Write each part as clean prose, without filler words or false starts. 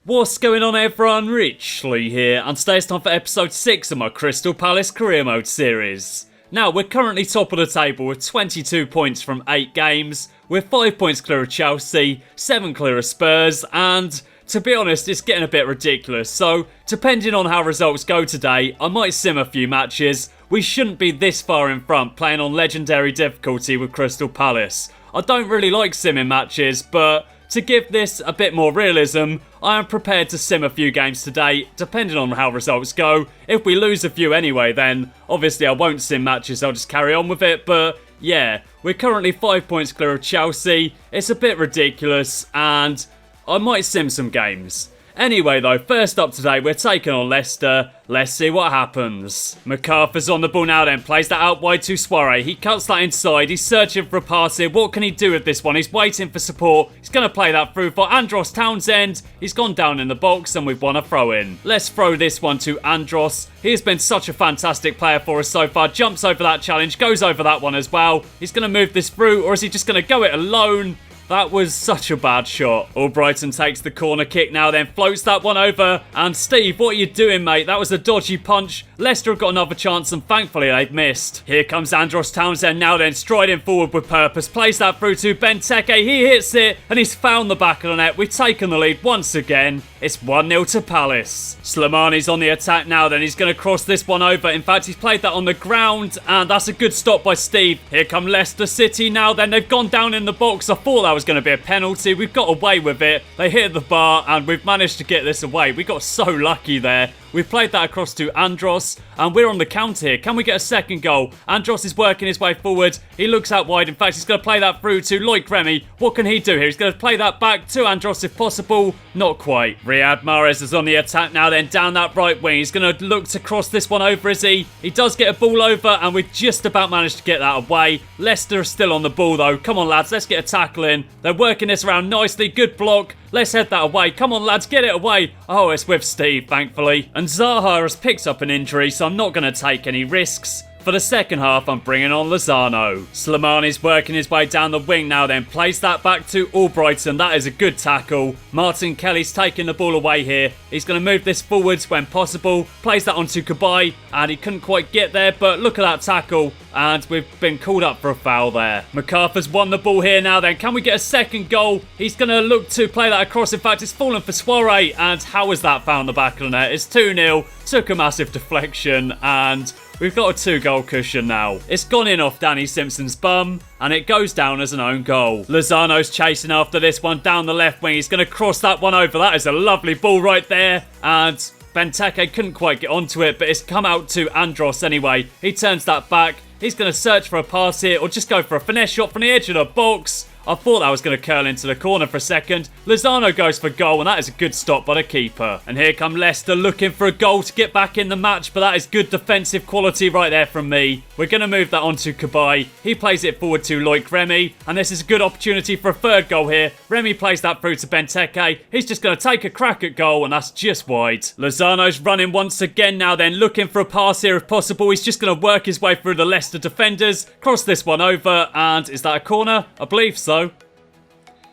What's going on everyone, Richley here, and today it's time for episode 6 of my Crystal Palace Career Mode series. Now, we're currently top of the table with 22 points from 8 games, we're 5 points clear of Chelsea, 7 clear of Spurs, and to be honest, it's getting a bit ridiculous, so depending on how results go today, I might sim a few matches. We shouldn't be this far in front playing on legendary difficulty with Crystal Palace. I don't really like simming matches, but to give this a bit more realism, I am prepared to sim a few games today, depending on how results go. If we lose a few anyway, then obviously I won't sim matches, I'll just carry on with it, but yeah, we're currently 5 points clear of Chelsea. It's a bit ridiculous, and I might sim some games. Anyway though, first up today, we're taking on Leicester. Let's see what happens. MacArthur's on the ball now then, plays that out wide to Soiree. He cuts that inside, he's searching for a pass here. What can he do with this one? He's waiting for support. He's going to play that through for Andros Townsend. He's gone down in the box and we've won a throw in. Let's throw this one to Andros. He has been such a fantastic player for us so far. Jumps over that challenge, goes over that one as well. He's going to move this through, or is he just going to go it alone? That was such a bad shot. Albrighton takes the corner kick now then, floats that one over. And Steve, what are you doing, mate? That was a dodgy punch. Leicester have got another chance and thankfully they've missed. Here comes Andros Townsend now then, striding forward with purpose. Plays that through to Benteke. He hits it and he's found the back of the net. We've taken the lead once again. It's 1-0 to Palace. Slimani's on the attack now then. He's going to cross this one over. In fact, he's played that on the ground and that's a good stop by Steve. Here come Leicester City now then. They've gone down in the box. I thought that was going to be a penalty. We've got away with it. They hit the bar and we've managed to get this away. We got so lucky there. We've played that across to Andros and we're on the counter here. Can we get a second goal? Andros is working his way forward. He looks out wide. In fact, he's going to play that through to Loic Remy. What can he do here? He's going to play that back to Andros if possible. Not quite. Riyad Mahrez is on the attack now then, down that right wing. He's going to look to cross this one over, is he? He does get a ball over and we've just about managed to get that away. Leicester are still on the ball though. Come on lads, let's get a tackle in. They're working this around nicely. Good block. Let's head that away. Come on, lads, get it away. Oh, it's with Steve, thankfully. And Zaha has picked up an injury, so I'm not going to take any risks. For the second half, I'm bringing on Lozano. Slimani's working his way down the wing now then. Plays that back to Albrighton. That is a good tackle. Martin Kelly's taking the ball away here. He's going to move this forwards when possible. Plays that onto Cabaye. And he couldn't quite get there, but look at that tackle. And we've been called up for a foul there. MacArthur's won the ball here now then. Can we get a second goal? He's going to look to play that across. In fact, it's fallen for Soiree. And how has that found the back of the net? It's 2-0. Took a massive deflection. And we've got a 2-goal cushion now. It's gone in off Danny Simpson's bum. And it goes down as an own goal. Lozano's chasing after this one down the left wing. He's going to cross that one over. That is a lovely ball right there. And Benteke couldn't quite get onto it, but it's come out to Andros anyway. He turns that back. He's going to search for a pass here or just go for a finesse shot from the edge of the box. I thought that was going to curl into the corner for a second. Lozano goes for goal and that is a good stop by the keeper. And here come Leicester looking for a goal to get back in the match, but that is good defensive quality right there from me. We're going to move that on to Cabaye. He plays it forward to Loic Remy and this is a good opportunity for a third goal here. Remy plays that through to Benteke. He's just going to take a crack at goal and that's just wide. Lozano's running once again now then, looking for a pass here if possible. He's just going to work his way through the Leicester defenders. Cross this one over and is that a corner? I believe so.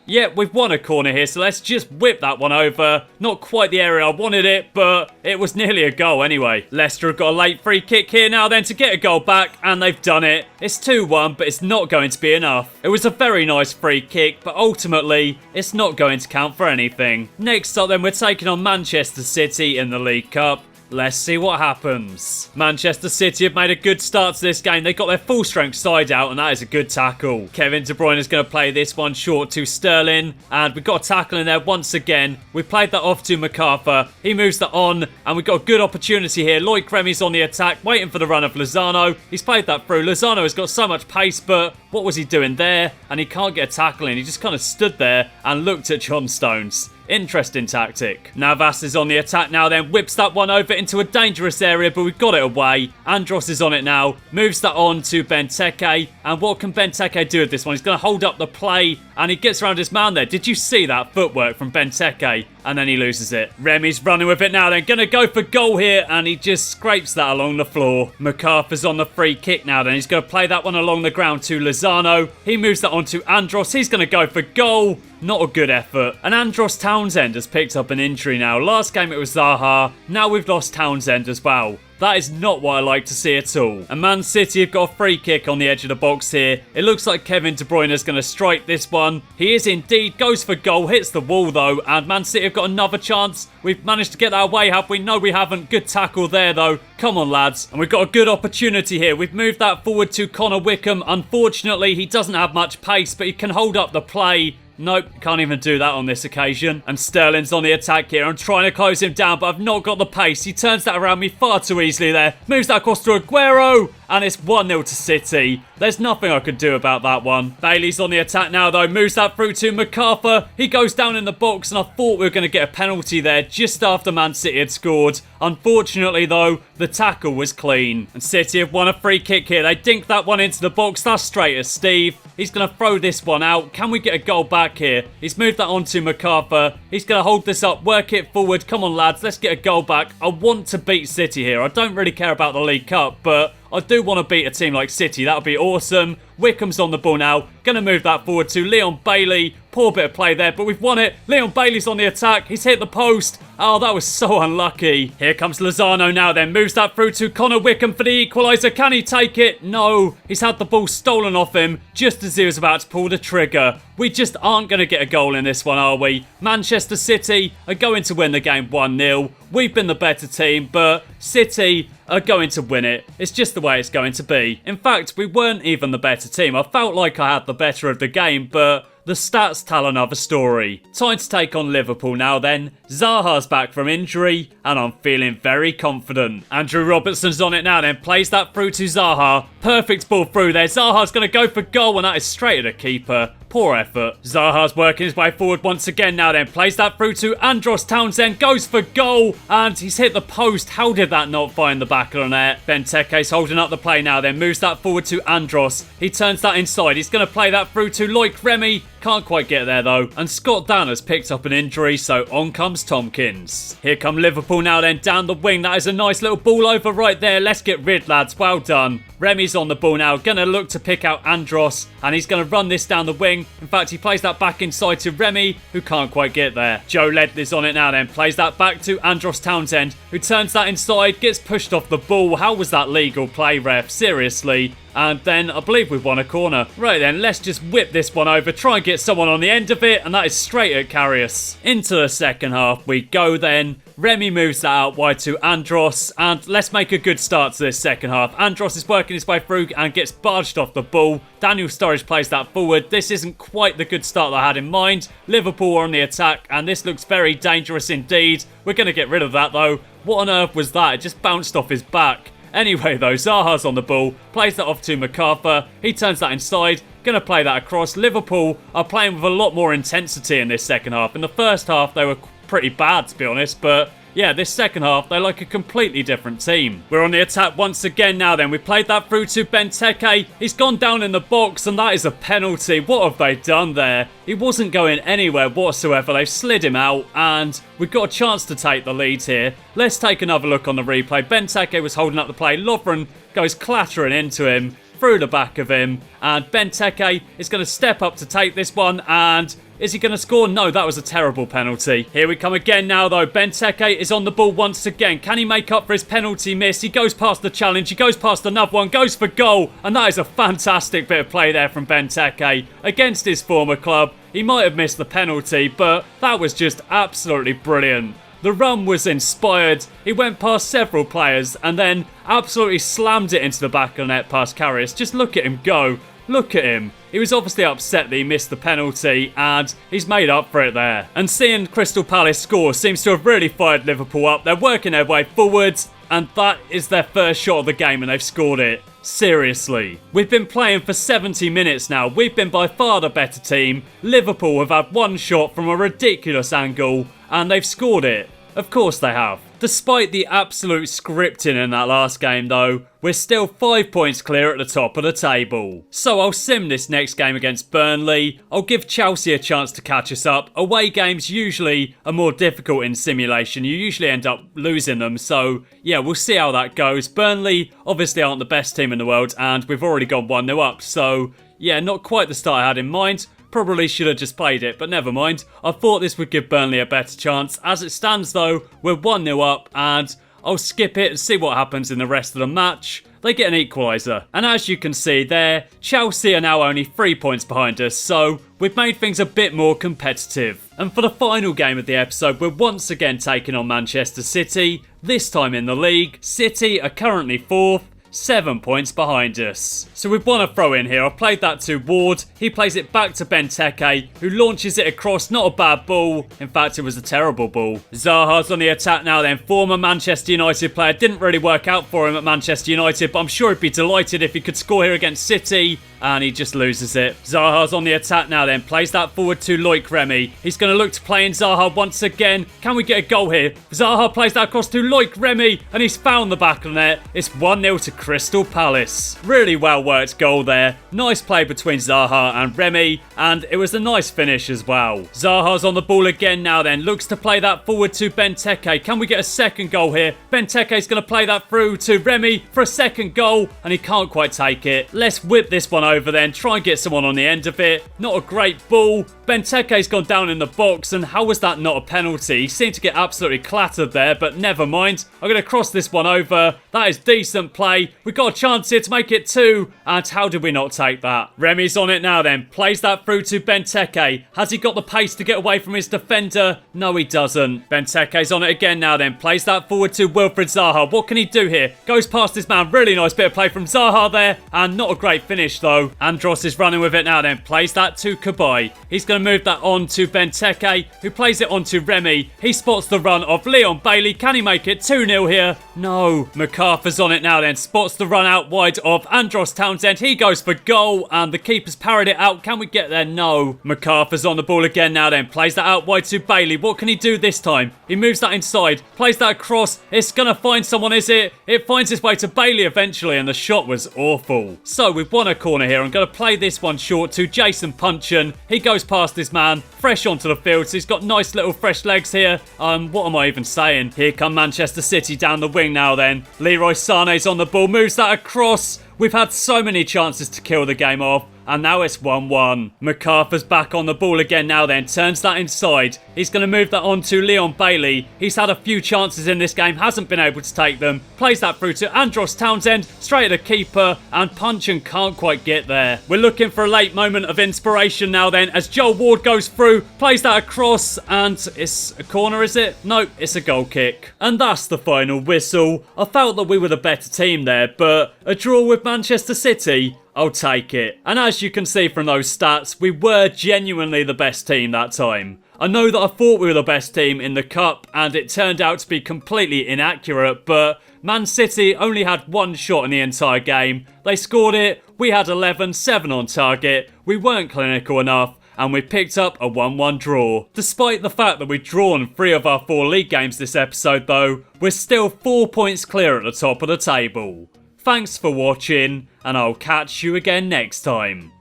Yeah, we've won a corner here, so let's just whip that one over. Not quite the area I wanted it, but it was nearly a goal anyway. Leicester have got a late free kick here now then to get a goal back, and they've done it. It's 2-1, but it's not going to be enough. It was a very nice free kick, but ultimately, it's not going to count for anything. Next up then, we're taking on Manchester City in the League Cup. Let's see what happens. Manchester City have made a good start to this game. They got their full strength side out and that is a good tackle. Kevin De Bruyne is going to play this one short to Sterling and we've got a tackle in there once again. We played that off to MacArthur. He moves that on and we've got a good opportunity here. Loic Remy's on the attack, waiting for the run of Lozano. He's played that through. Lozano has got so much pace, but what was he doing there? And he can't get a tackle in. He just kind of stood there and looked at John Stones. Interesting tactic. Navas is on the attack now then, whips that one over into a dangerous area, but we've got it away. Andros is on it now, moves that on to Benteke, and what can Benteke do with this one? He's going to hold up the play, and he gets around his man there. Did you see that footwork from Benteke? And then he loses it. Remy's running with it now then, going to go for goal here, and he just scrapes that along the floor. MacArthur's on the free kick now then, he's going to play that one along the ground to Lozano. He moves that on to Andros, he's going to go for goal. Not a good effort. And Andros Townsend has picked up an injury now. Last game it was Zaha. Now we've lost Townsend as well. That is not what I like to see at all. And Man City have got a free kick on the edge of the box here. It looks like Kevin De Bruyne is going to strike this one. He is indeed. Goes for goal. Hits the wall though. And Man City have got another chance. We've managed to get that away, have we? No, we haven't. Good tackle there though. Come on, lads. And we've got a good opportunity here. We've moved that forward to Connor Wickham. Unfortunately, he doesn't have much pace, but he can hold up the play. Nope, can't even do that on this occasion. And Sterling's on the attack here. I'm trying to close him down, but I've not got the pace. He turns that around me far too easily there. Moves that across to Aguero. And it's 1-0 to City. There's nothing I could do about that one. Bailey's on the attack now, though. Moves that through to MacArthur. He goes down in the box, and I thought we were going to get a penalty there just after Man City had scored. Unfortunately, though, the tackle was clean. And City have won a free kick here. They dink that one into the box. That's straight at Steve. He's going to throw this one out. Can we get a goal back here? He's moved that on to MacArthur. He's going to hold this up, work it forward. Come on, lads. Let's get a goal back. I want to beat City here. I don't really care about the League Cup, but I do want to beat a team like City. That would be awesome. Wickham's on the ball now. Going to move that forward to Leon Bailey. Poor bit of play there, but we've won it. Leon Bailey's on the attack. He's hit the post. Oh, that was so unlucky. Here comes Lozano now then. Moves that through to Connor Wickham for the equaliser. Can he take it? No. He's had the ball stolen off him just as he was about to pull the trigger. We just aren't going to get a goal in this one, are we? Manchester City are going to win the game 1-0. We've been the better team, but City are going to win it. It's just the way it's going to be. In fact, we weren't even the better team. I felt like I had the better of the game, but the stats tell another story. Time to take on Liverpool now then. Zaha's back from injury, and I'm feeling very confident. Andrew Robertson's on it now then. Plays that through to Zaha. Perfect ball through there. Zaha's going to go for goal, and that is straight at the keeper. Poor effort. Zaha's working his way forward once again now then. Plays that through to Andros Townsend. Goes for goal. And he's hit the post. How did that not find the back of the net? Benteke's holding up the play now then. Moves that forward to Andros. He turns that inside. He's going to play that through to Loic Remy. Can't quite get there though. And Scott Dan has picked up an injury, so on comes Tompkins. Here come Liverpool now then, down the wing. That is a nice little ball over right there. Let's get rid, lads. Well done. Remy's on the ball now. Gonna look to pick out Andros, and he's gonna run this down the wing. In fact, he plays that back inside to Remy, who can't quite get there. Joe Ledley's on it now then. Plays that back to Andros Townsend, who turns that inside, gets pushed off the ball. How was that legal play, ref? Seriously. And then I believe we've won a corner. Right then, let's just whip this one over, try and get someone on the end of it, and that is straight at Karius. Into the second half we go then. Remy moves that out wide to Andros, and let's make a good start to this second half. Andros is working his way through and gets barged off the ball. Daniel Sturridge plays that forward. This isn't quite the good start that I had in mind. Liverpool are on the attack, and this looks very dangerous indeed. We're going to get rid of that though. What on earth was that? It just bounced off his back. Anyway though, Zaha's on the ball, plays that off to MacArthur, he turns that inside, gonna play that across. Liverpool are playing with a lot more intensity in this second half. In the first half they were pretty bad to be honest, but yeah, this second half, they're like a completely different team. We're on the attack once again now then. We played that through to Benteke. He's gone down in the box, and that is a penalty. What have they done there? He wasn't going anywhere whatsoever. They've slid him out, and we've got a chance to take the lead here. Let's take another look on the replay. Benteke was holding up the play. Lovren goes clattering into him, through the back of him, and Benteke is going to step up to take this one, and is he going to score? No, that was a terrible penalty. Here we come again now, though. Benteke is on the ball once again. Can he make up for his penalty miss? He goes past the challenge. He goes past another one. Goes for goal. And that is a fantastic bit of play there from Benteke against his former club. He might have missed the penalty, but that was just absolutely brilliant. The run was inspired. He went past several players and then absolutely slammed it into the back of the net past Karius. Just look at him go. Look at him. He was obviously upset that he missed the penalty, and he's made up for it there. And seeing Crystal Palace score seems to have really fired Liverpool up. They're working their way forwards, and that is their first shot of the game, and they've scored it. Seriously. We've been playing for 70 minutes now. We've been by far the better team. Liverpool have had one shot from a ridiculous angle, and they've scored it. Of course they have. Despite the absolute scripting in that last game though, we're still 5 points clear at the top of the table. So I'll sim this next game against Burnley. I'll give Chelsea a chance to catch us up. Away games usually are more difficult in simulation. You usually end up losing them. So yeah, we'll see how that goes. Burnley obviously aren't the best team in the world, and we've already gone 1-0 up. So yeah, not quite the start I had in mind. Probably should have just played it, but never mind. I thought this would give Burnley a better chance. As it stands though, we're 1-0 up, and I'll skip it and see what happens in the rest of the match. They get an equaliser. And as you can see there, Chelsea are now only 3 points behind us, so we've made things a bit more competitive. And for the final game of the episode, we're once again taking on Manchester City, this time in the league. City are currently 4th, 7 points behind us. So we've won a throw in here. I played that to Ward. He plays it back to Benteke, who launches it across. Not a bad ball. In fact, it was a terrible ball. Zaha's on the attack now then. Former Manchester United player. Didn't really work out for him at Manchester United, but I'm sure he'd be delighted if he could score here against City. And he just loses it. Zaha's on the attack now then. Plays that forward to Loic Remy. He's going to look to play in Zaha once again. Can we get a goal here? Zaha plays that across to Loic Remy. And he's found the back of the net. It's 1-0 to Crystal Palace. Really well worked goal there. Nice play between Zaha and Remy. And it was a nice finish as well. Zaha's on the ball again now then. Looks to play that forward to Benteke. Can we get a second goal here? Benteke's going to play that through to Remy for a second goal. And he can't quite take it. Let's whip this one over then, try and get someone on the end of it. Not a great ball. Benteke's gone down in the box, and how was that not a penalty? He seemed to get absolutely clattered there, but never mind. I'm going to cross this one over. That is decent play. We've got a chance here to make it 2, and how did we not take that? Remy's on it now then. Plays that through to Benteke. Has he got the pace to get away from his defender? No, he doesn't. Benteke's on it again now then. Plays that forward to Wilfried Zaha. What can he do here? Goes past his man. Really nice bit of play from Zaha there, and not a great finish though. Andros is running with it now then. Plays that to Kabay. He's going to move that on to Benteke, who plays it on to Remy. He spots the run of Leon Bailey. Can he make it 2-0 here? No. MacArthur's on it now then. Spots the run out wide of Andros Townsend. He goes for goal, and the keeper's parried it out. Can we get there? No. MacArthur's on the ball again now then. Plays that out wide to Bailey. What can he do this time? He moves that inside. Plays that across. It's going to find someone, is it? It finds its way to Bailey eventually, and the shot was awful. So we've won a corner here. I'm going to play this one short to Jason Punchin. He goes past his man, fresh onto the field, so he's got nice little fresh legs here. What am I even saying? Here come Manchester City down the wing now then. Leroy Sané's on the ball, moves that across. We've had so many chances to kill the game off, and now it's 1-1. MacArthur's back on the ball again now then. Turns that inside. He's going to move that on to Leon Bailey. He's had a few chances in this game, hasn't been able to take them. Plays that through to Andros Townsend, straight at the keeper, and Punchin can't quite get there. We're looking for a late moment of inspiration now then, as Joel Ward goes through, plays that across, and it's a corner, is it? Nope, it's a goal kick. And that's the final whistle. I felt that we were the better team there, but a draw with Manchester City, I'll take it. And as you can see from those stats, we were genuinely the best team that time. I know that I thought we were the best team in the Cup, and it turned out to be completely inaccurate, but Man City only had one shot in the entire game. They scored it, we had 11, 7 on target, we weren't clinical enough, and we picked up a 1-1 draw. Despite the fact that we've drawn 3 of our 4 league games this episode though, we're still 4 points clear at the top of the table. Thanks for watching, and I'll catch you again next time.